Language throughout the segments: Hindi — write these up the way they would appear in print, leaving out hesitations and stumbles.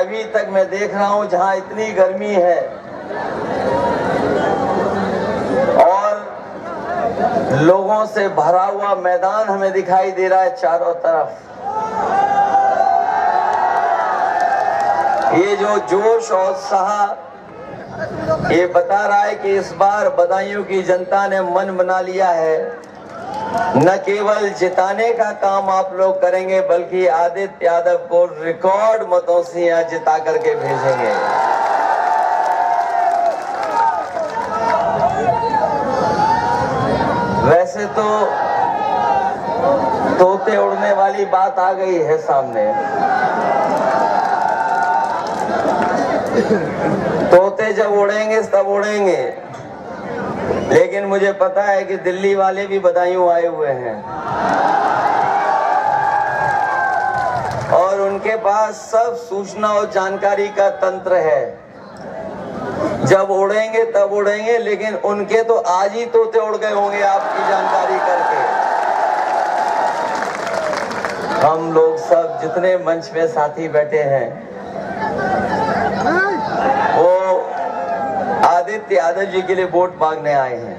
अभी तक मैं देख रहा हूं जहां इतनी गर्मी है और लोगों से भरा हुआ मैदान हमें दिखाई दे रहा है चारों तरफ। ये जो जोश और उत्साह ये बता रहा है कि इस बार बदायूं की जनता ने मन बना लिया है। न केवल जिताने का काम आप लोग करेंगे बल्कि आदित्य यादव को रिकॉर्ड मतों से यहाँ जिता करके भेजेंगे। वैसे तो तोते उड़ने वाली बात आ गई है सामने। तोते जब उड़ेंगे तब उड़ेंगे, लेकिन मुझे पता है कि दिल्ली वाले भी बदायूं आए हुए हैं और उनके पास सब सूचना और जानकारी का तंत्र है। जब उड़ेंगे तब उड़ेंगे, लेकिन उनके तो आज ही तोते उड़ गए होंगे आपकी जानकारी करके। हम लोग सब जितने मंच में साथी बैठे हैं वो आदित्य यादव जी के लिए वोट मांगने आए हैं।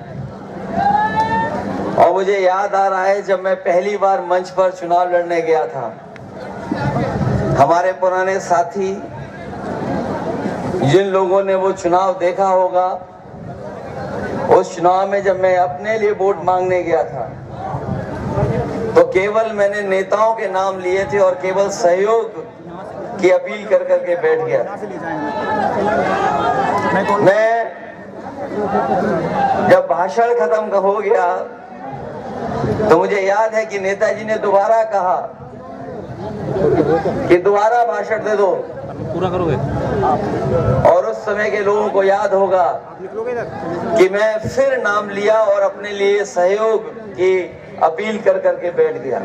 और मुझे याद आ रहा है जब मैं पहली बार मंच पर चुनाव लड़ने गया था, हमारे पुराने साथी जिन लोगों ने वो चुनाव देखा होगा, उस चुनाव में जब मैं अपने लिए वोट मांगने गया था तो केवल मैंने नेताओं के नाम लिए थे और केवल सहयोग की अपील कर करके बैठ गया। मैं जब भाषण खत्म हो गया तो मुझे याद है कि नेताजी ने दोबारा कहा कि दोबारा भाषण दे दो, पूरा करोगे। और उस समय के लोगों को याद होगा कि मैं फिर नाम लिया और अपने लिए सहयोग की अपील कर करके बैठ गया।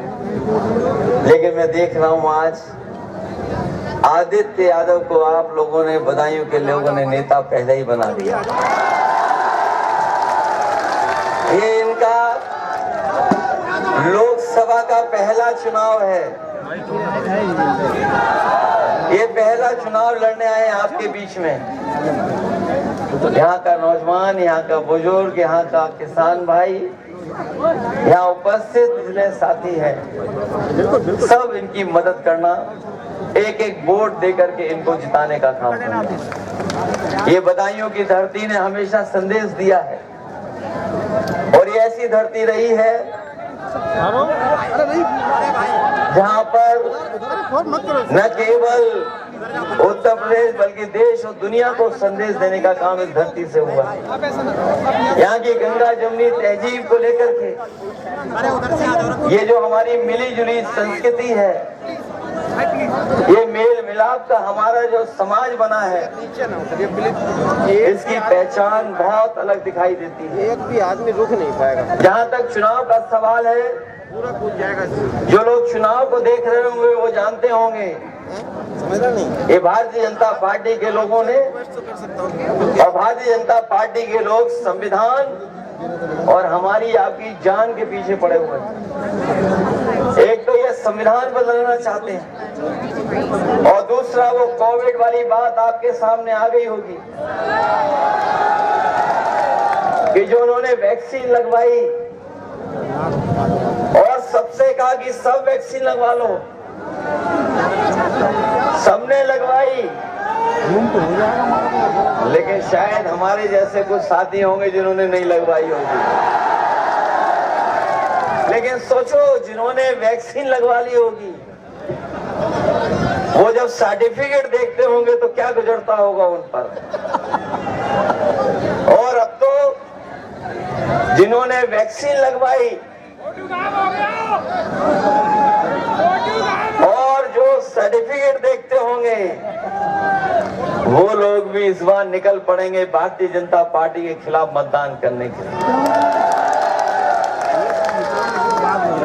लेकिन मैं देख रहा हूं आज आदित्य यादव को आप लोगों ने, बदायूं के लोगों ने नेता पहले ही बना दिया। ये इनका लोकसभा का पहला चुनाव है। ये पहला चुनाव लड़ने आए हैं आपके बीच में। यहाँ का नौजवान, यहाँ का बुजुर्ग, यहाँ का किसान भाई, यहाँ उपस्थित जितने साथी हैं, सब इनकी मदद करना, एक एक वोट दे करके इनको जिताने का काम करना। ये बदायूं की धरती ने हमेशा संदेश दिया है और ये ऐसी धरती रही है जहां पर न केवल उत्तर प्रदेश बल्कि देश और दुनिया को संदेश देने का काम इस धरती से हुआ है। यहाँ की गंगा जमुनी तहजीब को लेकर के ये जो हमारी मिली जुली संस्कृति है, ये मेल मिलाप का हमारा जो समाज बना है, इसकी पहचान बहुत अलग दिखाई देती है। एक भी आदमी रुक नहीं पाएगा। जहाँ तक चुनाव का सवाल है, पूरा कूद जाएगा। जो लोग चुनाव को देख रहे होंगे वो जानते होंगे समझना नहीं, ये भारतीय जनता पार्टी के लोगों ने और भारतीय जनता पार्टी के लोग संविधान और हमारी आपकी जान के पीछे पड़े हुए हैं। एक तो ये संविधान बदलना चाहते हैं और दूसरा वो कोविड वाली बात आपके सामने आ गई होगी कि जो उन्होंने वैक्सीन लगवाई और सबसे कहा कि सब वैक्सीन लगवा लो, सबने लगवाई, लेकिन शायद हमारे जैसे कुछ साथी होंगे जिन्होंने नहीं लगवाई होगी। लेकिन सोचो, जिन्होंने वैक्सीन लगवा ली होगी वो जब सर्टिफिकेट देखते होंगे तो क्या गुजरता होगा उन पर। और अब तो जिन्होंने वैक्सीन लगवाई और जो सर्टिफिकेट देखते होंगे वो लोग भी इस बार निकल पड़ेंगे भारतीय जनता पार्टी के खिलाफ मतदान करने के लिए,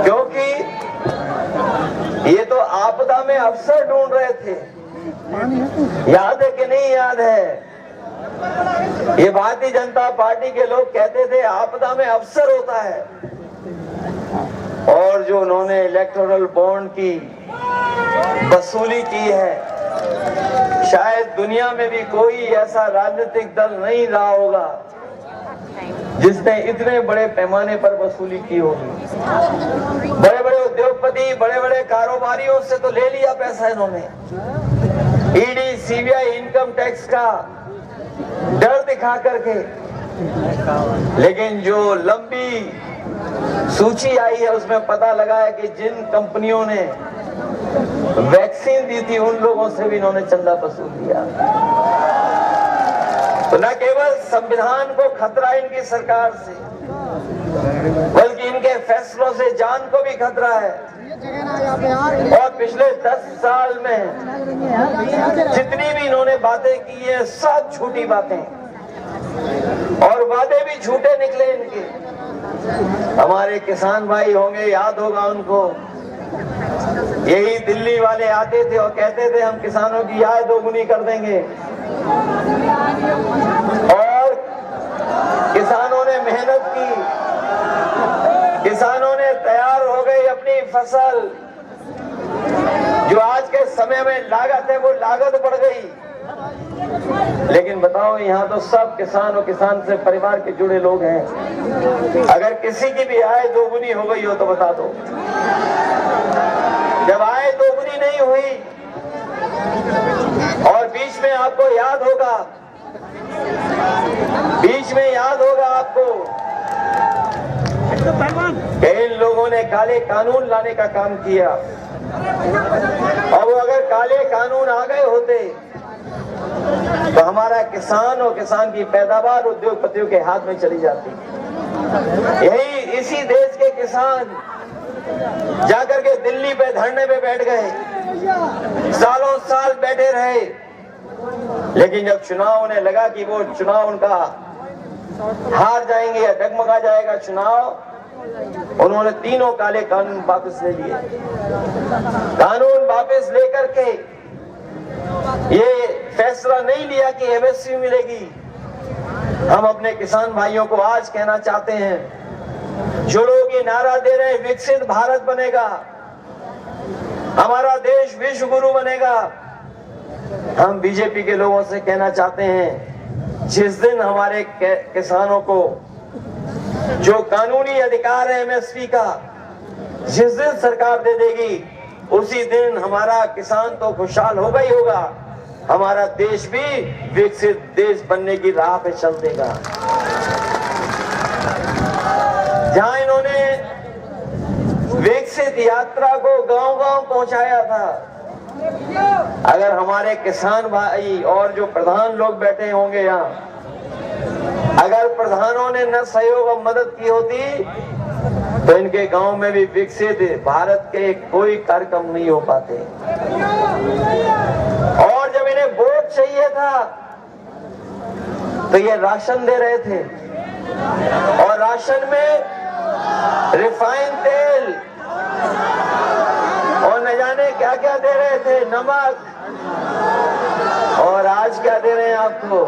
क्योंकि ये तो आपदा में अवसर ढूंढ रहे थे। याद है कि नहीं याद है? ये भारतीय जनता पार्टी के लोग कहते थे आपदा में अवसर होता है, और जो उन्होंने इलेक्टोरल बॉन्ड की वसूली की है, शायद दुनिया में भी कोई ऐसा राजनीतिक दल नहीं रहा होगा जिसने इतने बड़े पैमाने पर वसूली की होगी। बड़े बड़े उद्योगपति, बड़े बड़े कारोबारियों से तो ले लिया पैसा इन्होंने, ईडी, सीबीआई, इनकम टैक्स का डर दिखा करके। लेकिन जो लंबी सूची आई है उसमें पता लगा है कि जिन कंपनियों ने वैक्सीन दी थी उन लोगों से भी इन्होंने चंदा वसूल लिया। तो न केवल संविधान को खतरा इनकी सरकार से, बल्कि इनके फैसलों से जान को भी खतरा है। और पिछले 10 साल में जितनी भी इन्होंने बातें की है सब झूठी बातें, और वादे भी झूठे निकले इनके। हमारे किसान भाई होंगे, याद होगा उनको, यही दिल्ली वाले आते थे और कहते थे हम किसानों की आय दोगुनी कर देंगे, और किसानों ने मेहनत की, किसानों ने तैयार हो गई अपनी फसल। जो आज के समय में लागत है वो लागत बढ़ गई। लेकिन बताओ, यहाँ तो सब किसान और किसान से परिवार के जुड़े लोग हैं। अगर किसी की भी आय दोगुनी हो गई हो तो बता दो। जब आय दोगुनी नहीं हुई, और बीच में आपको याद होगा, आपको इन लोगों ने काले कानून लाने का काम किया। और वो अगर काले कानून आ गए होते तो हमारा किसान और किसान की पैदावार उद्योगपतियों के हाथ में चली जाती। यही इसी देश के किसान जाकर के दिल्ली पे धरने पे बैठ गए, सालों साल बैठे रहे। लेकिन जब चुनाव होने लगा कि वो चुनाव उनका हार जाएंगे या डगमगा जाएगा चुनाव, उन्होंने तीनों काले कानून वापस ले लिए। कानून वापस लेकर के ये फैसला नहीं लिया कि एमएसपी मिलेगी। हम अपने किसान भाइयों को आज कहना चाहते हैं, जो लोग ये नारा दे रहे हैं विकसित भारत बनेगा, हमारा देश विश्व गुरु बनेगा, हम बीजेपी के लोगों से कहना चाहते हैं, जिस दिन हमारे किसानों को जो कानूनी अधिकार है एमएसपी का, जिस दिन सरकार दे देगी, उसी दिन हमारा किसान तो खुशहाल होगा ही होगा, हमारा देश भी विकसित देश बनने की राह पे चल देगा। जहां इन्होंने विकसित यात्रा को गांव-गांव पहुंचाया था, अगर हमारे किसान भाई और जो प्रधान लोग बैठे होंगे यहाँ, अगर प्रधानों ने न सहयोग और मदद की होती तो इनके गांव में भी विकसित भारत के कोई कार्यक्रम नहीं हो पाते। और जब इन्हें वोट चाहिए था तो ये राशन दे रहे थे, और राशन में रिफाइंड तेल और न जाने क्या क्या दे रहे थे, नमक। और आज क्या दे रहे हैं आपको?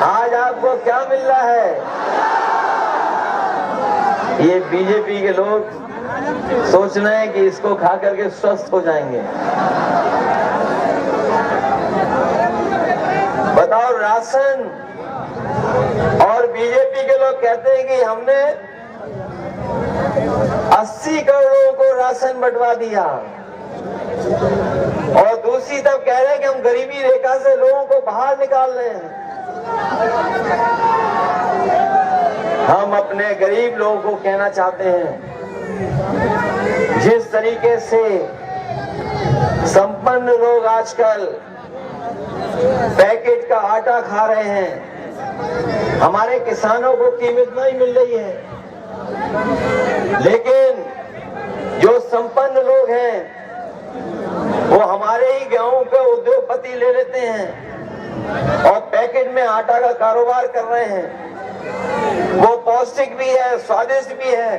आज आपको क्या मिल रहा है? ये बीजेपी के लोग सोच रहे हैं कि इसको खा करके स्वस्थ हो जाएंगे। बताओ, राशन, और बीजेपी के लोग कहते हैं कि हमने 80 करोड़ को राशन बंटवा दिया, और दूसरी तरफ कह रहे हैं कि हम गरीबी रेखा से लोगों को बाहर निकाल रहे हैं। हम अपने गरीब लोगों को कहना चाहते हैं, जिस तरीके से संपन्न लोग आजकल पैकेट का आटा खा रहे हैं, हमारे किसानों को कीमत नहीं मिल रही है। लेकिन जो संपन्न लोग हैं वो हमारे ही गेहूं के उद्योगपति ले लेते हैं और पैकेट में आटा का कारोबार कर रहे हैं। वो पौष्टिक भी है, स्वादिष्ट भी है।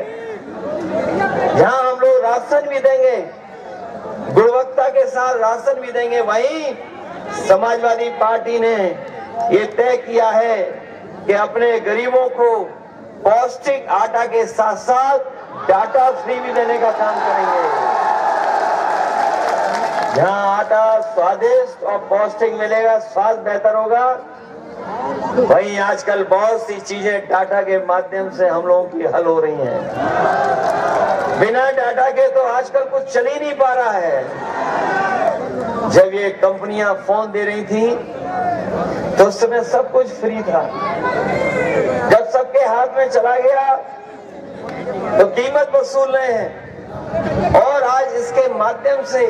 जहां हम लोग राशन भी देंगे, गुणवत्ता के साथ राशन भी देंगे, वहीं समाजवादी पार्टी ने ये तय किया है कि अपने गरीबों को पौष्टिक आटा के साथ साथ डाटा फ्री भी देने का काम करेंगे। जहाँ आटा स्वादिष्ट और पौष्टिक मिलेगा, स्वाद बेहतर होगा, वहीं आजकल बहुत सी चीजें डाटा के माध्यम से हम लोगों की हल हो रही हैं। बिना डाटा के तो आजकल कुछ चल ही नहीं पा रहा है। जब ये कंपनियां फोन दे रही थी तो उस समय सब कुछ फ्री था। जब सबके हाथ में चला गया तो कीमत वसूल रहे हैं, और आज इसके माध्यम से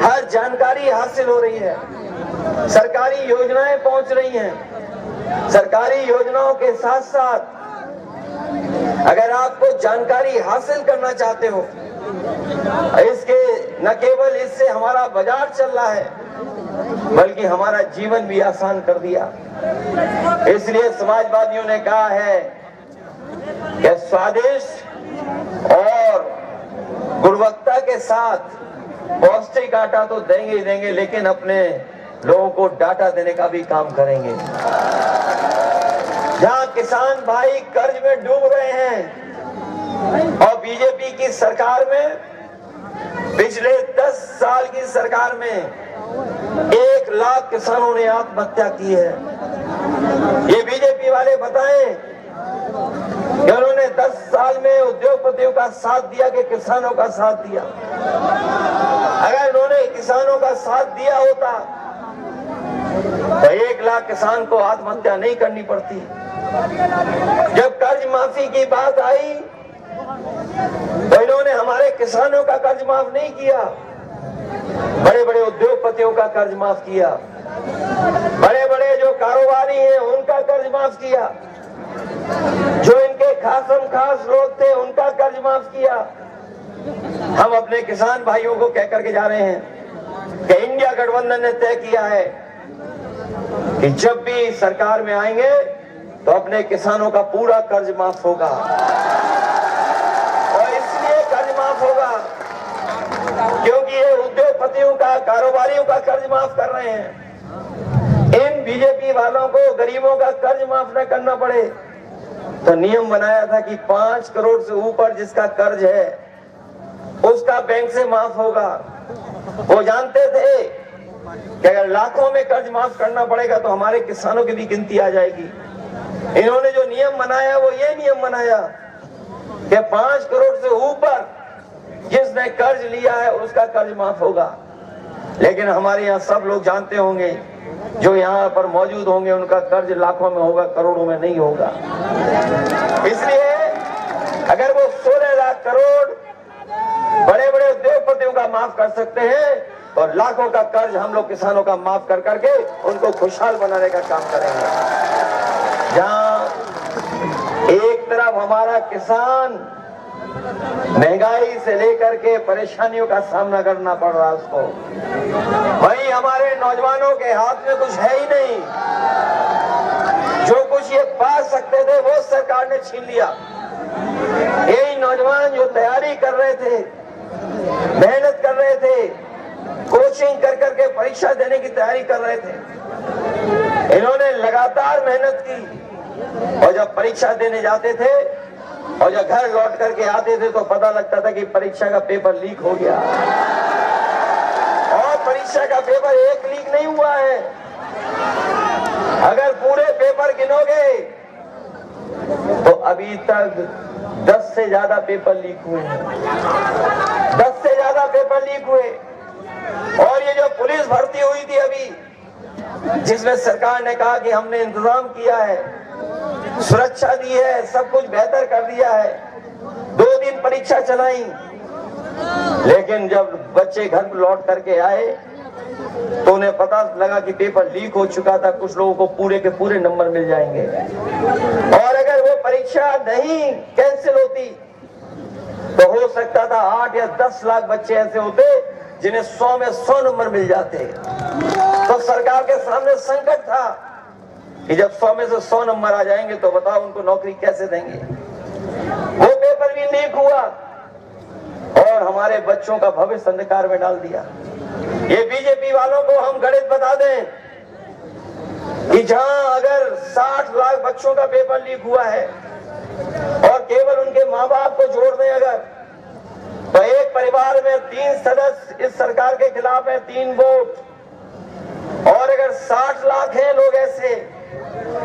हर जानकारी हासिल हो रही है, सरकारी योजनाएं पहुंच रही हैं। सरकारी योजनाओं के साथ साथ अगर आपको जानकारी हासिल करना चाहते हो, इसके न केवल इससे हमारा बाजार चल रहा है बल्कि हमारा जीवन भी आसान कर दिया। इसलिए समाजवादियों ने कहा है कि स्वादिष्ट और गुणवत्ता के साथ पौष्टिक आटा तो देंगे ही देंगे, लेकिन अपने लोगों को डाटा देने का भी काम करेंगे। जहां किसान भाई कर्ज में डूब रहे हैं और बीजेपी की सरकार में, पिछले 10 साल की सरकार में 1 लाख किसानों ने आत्महत्या की है। ये बीजेपी वाले बताएं कि उन्होंने 10 साल में उद्योगपतियों का साथ दिया कि किसानों का साथ दिया? अगर उन्होंने किसानों का साथ दिया होता तो 1 लाख किसान को आत्महत्या नहीं करनी पड़ती। जब कर्ज माफी की बात आई तो इन्होंने हमारे किसानों का कर्ज माफ नहीं किया, बड़े बड़े उद्योगपतियों का कर्ज माफ किया, बड़े बड़े जो कारोबारी हैं उनका कर्ज माफ किया, जो इनके खासम खास लोग थे उनका कर्ज माफ किया। हम अपने किसान भाइयों को कह करके जा रहे हैं कि इंडिया गठबंधन ने तय किया है कि जब भी सरकार में आएंगे तो अपने किसानों का पूरा कर्ज माफ होगा। और इसलिए कर्ज माफ होगा क्योंकि ये उद्योगपतियों का, कारोबारियों का कर्ज माफ कर रहे हैं। इन बीजेपी वालों को गरीबों का कर्ज माफ न करना पड़े तो नियम बनाया था कि 5 करोड़ से ऊपर जिसका कर्ज है उसका बैंक से माफ होगा। वो जानते थे कि अगर लाखों में कर्ज माफ करना पड़ेगा तो हमारे किसानों की भी गिनती आ जाएगी। इन्होंने जो नियम बनाया वो ये नियम बनाया कि 5 करोड़ से ऊपर जिसने कर्ज लिया है उसका कर्ज माफ होगा। लेकिन हमारे यहाँ सब लोग जानते होंगे, जो यहाँ पर मौजूद होंगे, उनका कर्ज लाखों में होगा, करोड़ों में नहीं होगा। इसलिए अगर वो 16 लाख करोड़ बड़े बड़े उद्योगपतियों का माफ कर सकते हैं और लाखों का कर्ज हम लोग किसानों का माफ कर करके उनको खुशहाल बनाने का काम करेंगे। जहां एक तरफ हमारा किसान महंगाई से लेकर के परेशानियों का सामना करना पड़ रहा है उसको, वहीं हमारे नौजवानों के हाथ में कुछ है ही नहीं। जो कुछ ये पा सकते थे वो सरकार ने छीन लिया। यही नौजवान जो तैयारी कर रहे थे, मेहनत कर रहे थे, कोचिंग कर करके परीक्षा देने की तैयारी कर रहे थे, इन्होंने लगातार मेहनत की और जब परीक्षा देने जाते थे और जब घर लौट करके आते थे तो पता लगता था कि परीक्षा का पेपर लीक हो गया। और परीक्षा का पेपर एक लीक नहीं हुआ है, अगर पूरे पेपर गिनोगे तो अभी तक 10 से ज्यादा पेपर लीक हुए हैं। 10 से ज्यादा पेपर लीक हुए। और ये जो पुलिस भर्ती हुई थी अभी, जिसमें सरकार ने कहा कि हमने इंतजाम किया है, सुरक्षा दी है, सब कुछ बेहतर कर दिया है, 2 दिन परीक्षा चलाई, लेकिन जब बच्चे घर लौट करके आए तो उन्हें पता लगा कि पेपर लीक हो चुका था। कुछ लोगों को पूरे के पूरे नंबर मिल जाएंगे। और अगर वो परीक्षा नहीं कैंसिल होती तो हो सकता था 8 या 10 लाख बच्चे ऐसे होते जिन्हें 100 में 100 नंबर मिल जाते। तो सरकार के सामने संकट था कि जब 100 में से 100 नंबर आ जाएंगे तो बताओ उनको नौकरी कैसे देंगे। वो पेपर भी लीक हुआ और हमारे बच्चों का भविष्य अंधकार में डाल दिया। ये बीजेपी वालों को हम गणित बता दें कि जहां अगर 60 लाख बच्चों का पेपर लीक हुआ है और केवल उनके माँ बाप को जोड़ दें अगर, तो एक परिवार सरकार में 3 सदस्य इस सरकार के खिलाफ है, 3 वोट। और अगर 60 लाख हैं लोग ऐसे,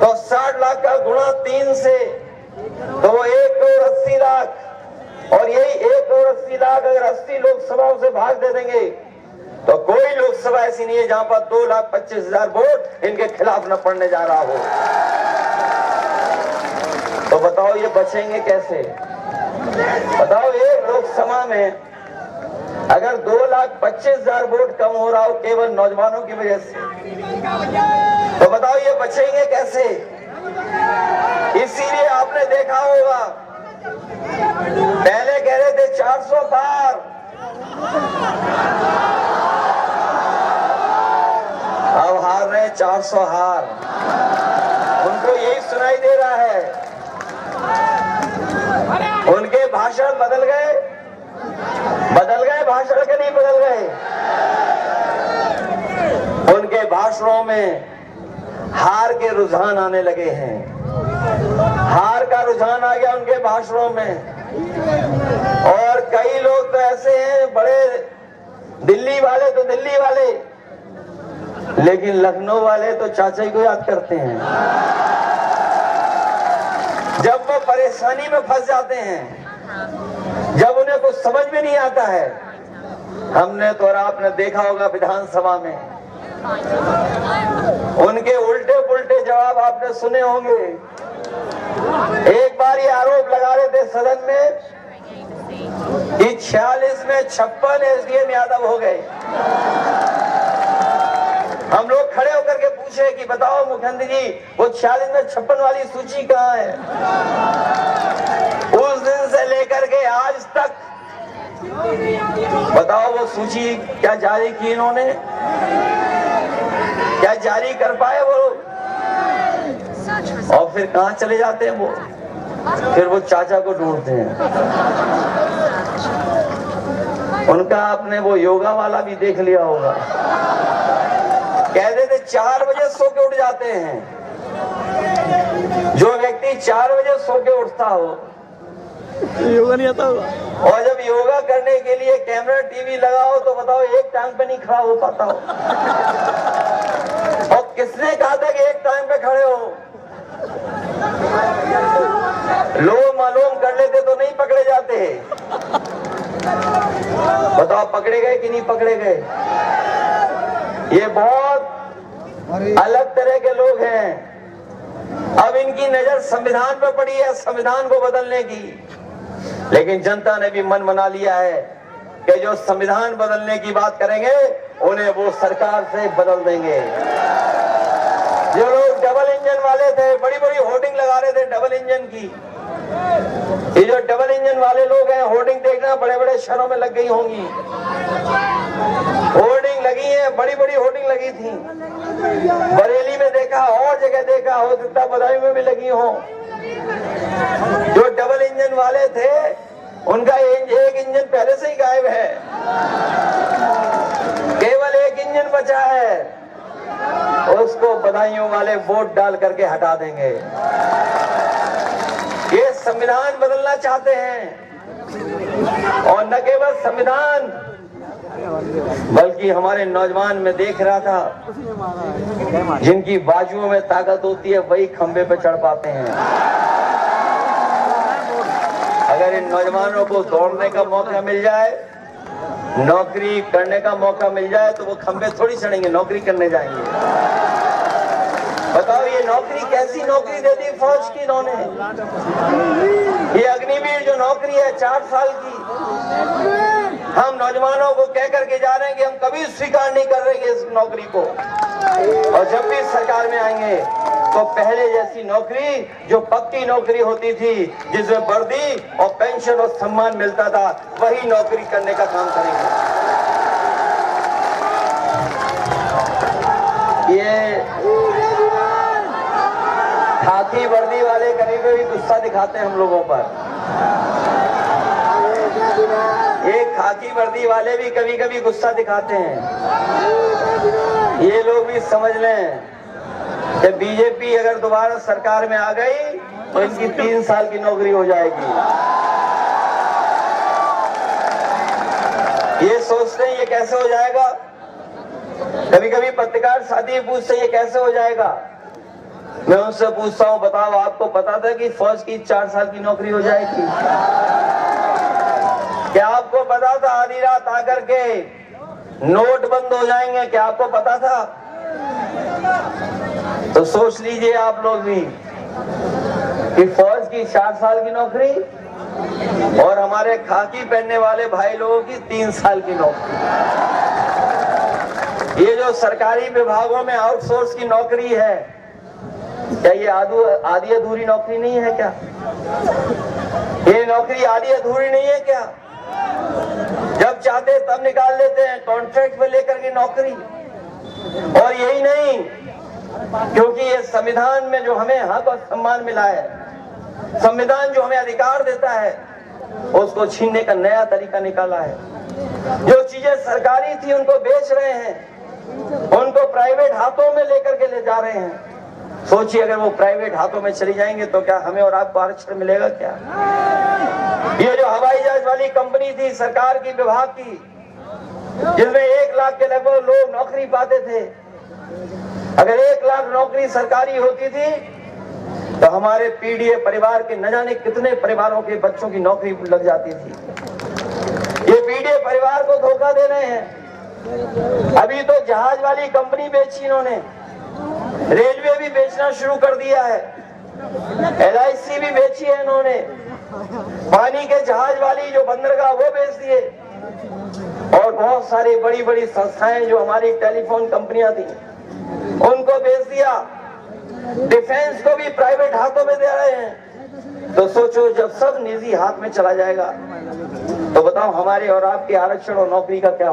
तो 60 लाख का गुणा 3 से तो वो 1,80,00,000। और यही 1,80,00,000 अगर 80 लोकसभाओं से भाग दे देंगे तो कोई लोकसभा ऐसी नहीं है जहां पर 2,25,000 वोट इनके खिलाफ न पड़ने जा रहा हो। तो बताओ ये बचेंगे कैसे? बताओ एक लोकसभा में अगर 2,25,000 वोट कम हो रहा हो केवल नौजवानों की वजह से, तो बताओ ये बचेंगे कैसे? इसीलिए आपने देखा होगा पहले कह रहे थे 400 पार, अब हार रहे 400 हार। उनको यही सुनाई दे रहा है। उनके भाषण बदल गए भाषण के नहीं बदल गए। उनके भाषणों में हार के रुझान आने लगे हैं। हार का रुझान आ गया उनके भाषणों में। और कई लोग तो ऐसे हैं बड़े, दिल्ली वाले तो दिल्ली वाले, लेकिन लखनऊ वाले तो चाचा जी को याद करते हैं। जब वो परेशानी में फंस जाते हैं, जब उन्हें कुछ समझ में नहीं आता है, हमने तो और आपने देखा होगा विधानसभा में उनके उल्टे पुल्टे जवाब आपने सुने होंगे। एक बार ये आरोप लगा रहे थे सदन में कि 46 में 56 एसडीएम यादव हो गए। हम लोग खड़े होकर के पूछे कि बताओ मुख्यमंत्री जी वो 46 में 56 वाली सूची कहाँ है? उस दिन से लेकर के आज तक बताओ वो सूची क्या जारी की इन्होंने? क्या जारी कर पाए वो? और फिर कहाँ चले जाते हैं वो? फिर वो चाचा को ढूंढते हैं। उनका आपने वो योगा वाला भी देख लिया होगा। कहते थे 4 बजे सो के उठ जाते हैं। जो व्यक्ति 4 बजे सो के उठता हो, योगा नहीं आता होगा। और जब योगा करने के लिए कैमरा टीवी लगाओ तो बताओ एक टांग पे नहीं खड़ा हो पाता हो। और किसने कहा था कि एक टांग पे खड़े हो? लोग मालूम कर लेते तो नहीं पकड़े जाते। बताओ पकड़े गए कि नहीं पकड़े गए? ये बहुत अलग तरह के लोग हैं। अब इनकी नजर संविधान पर पड़ी है, संविधान को बदलने की। लेकिन जनता ने भी मन बना लिया है कि जो संविधान बदलने की बात करेंगे उन्हें वो सरकार से बदल देंगे। जो लोग डबल इंजन वाले थे, बड़ी बड़ी होर्डिंग लगा रहे थे डबल इंजन की, ये जो डबल इंजन वाले लोग हैं, होर्डिंग देखना बड़े बड़े शहरों में लग गई होंगी। होर्डिंग लगी है, बड़ी बड़ी होर्डिंग लगी थी। बरेली में देखा, और जगह देखा, हो सकता बदायूं में भी लगी हो। जो डबल इंजन वाले थे उनका एक इंजन पहले से ही गायब है, केवल एक इंजन बचा है। उसको बदायूं वाले वोट डाल करके हटा देंगे। ये संविधान बदलना चाहते हैं। और न केवल संविधान बल्कि हमारे नौजवान में देख रहा था, जिनकी बाजुओं में ताकत होती है वही खंबे पे चढ़ पाते हैं। अगर इन नौजवानों को दौड़ने का मौका मिल जाए, नौकरी करने का मौका मिल जाए, तो वो खंबे थोड़ी चढ़ेंगे, नौकरी करने जाएंगे। बताओ ये नौकरी कैसी नौकरी दे दी फौज की इन्होंने? ये अग्निवीर जो नौकरी है 4 साल की, हम नौजवानों को कह करके जा रहे हैं कि हम कभी स्वीकार नहीं कर रहे इस नौकरी को। और जब भी सरकार में आएंगे तो पहले जैसी नौकरी जो पक्की नौकरी होती थी, जिसमें वर्दी और पेंशन और सम्मान मिलता था, वही नौकरी करने का काम करेंगे। ये खाकी वर्दी वाले कभी कभी गुस्सा दिखाते हैं हम लोगों पर। ये खाकी वर्दी वाले भी कभी कभी गुस्सा दिखाते हैं। ये लोग भी समझ लें कि बीजेपी अगर दोबारा सरकार में आ गई तो इनकी 3 साल की नौकरी हो जाएगी। ये सोचते हैं ये कैसे हो जाएगा। कभी कभी पत्रकार साथी पूछते हैं ये कैसे हो जाएगा। मैं उनसे पूछता हूँ, बताओ आपको पता था कि फौज की 4 साल की नौकरी हो जाएगी? क्या आपको पता था आधी रात आकर के नोट बंद हो जाएंगे? क्या आपको पता था? तो सोच लीजिए आप लोग भी कि फौज की 4 साल की नौकरी और हमारे खाकी पहनने वाले भाई लोगों की 3 साल की नौकरी। ये जो सरकारी विभागों में आउटसोर्स की नौकरी है, क्या ये आधी अधूरी नौकरी नहीं है क्या? ये नौकरी आधी अधूरी नहीं है क्या? जब चाहते तब निकाल लेते हैं कॉन्ट्रैक्ट में लेकर के नौकरी। और यही नहीं, क्योंकि ये संविधान में जो हमें हक और सम्मान मिला है, संविधान जो हमें अधिकार देता है, उसको छीनने का नया तरीका निकाला है। जो चीजें सरकारी थी उनको बेच रहे हैं, उनको प्राइवेट हाथों में लेकर के ले जा रहे हैं। सोचिए अगर वो प्राइवेट हाथों में चली जाएंगे तो क्या हमें और आपको आरक्षण मिलेगा क्या? ये जो हवाई जहाज वाली कंपनी थी सरकार की, विभाग की, जिसमें 1 लाख के लगभग लोग नौकरी पाते थे, अगर 1 लाख नौकरी सरकारी होती थी तो हमारे पीडीए परिवार के न जाने कितने परिवारों के बच्चों की नौकरी लग जाती थी। ये पीडीए परिवार को धोखा दे रहे हैं। अभी तो जहाज वाली कंपनी बेची इन्होंने, रेलवे भी बेचना शुरू कर दिया है, LIC भी बेची है इन्होंने, पानी के जहाज वाली जो बंदरगाह वो बेच दिए, और बहुत सारी बड़ी बड़ी संस्थाएं जो हमारी टेलीफोन कंपनियां थी उनको बेच दिया। डिफेंस को भी प्राइवेट हाथों में दे रहे हैं। तो सोचो जब सब निजी हाथ में चला जाएगा तो बताओ हमारे और आपके आरक्षण और नौकरी का क्या होगा?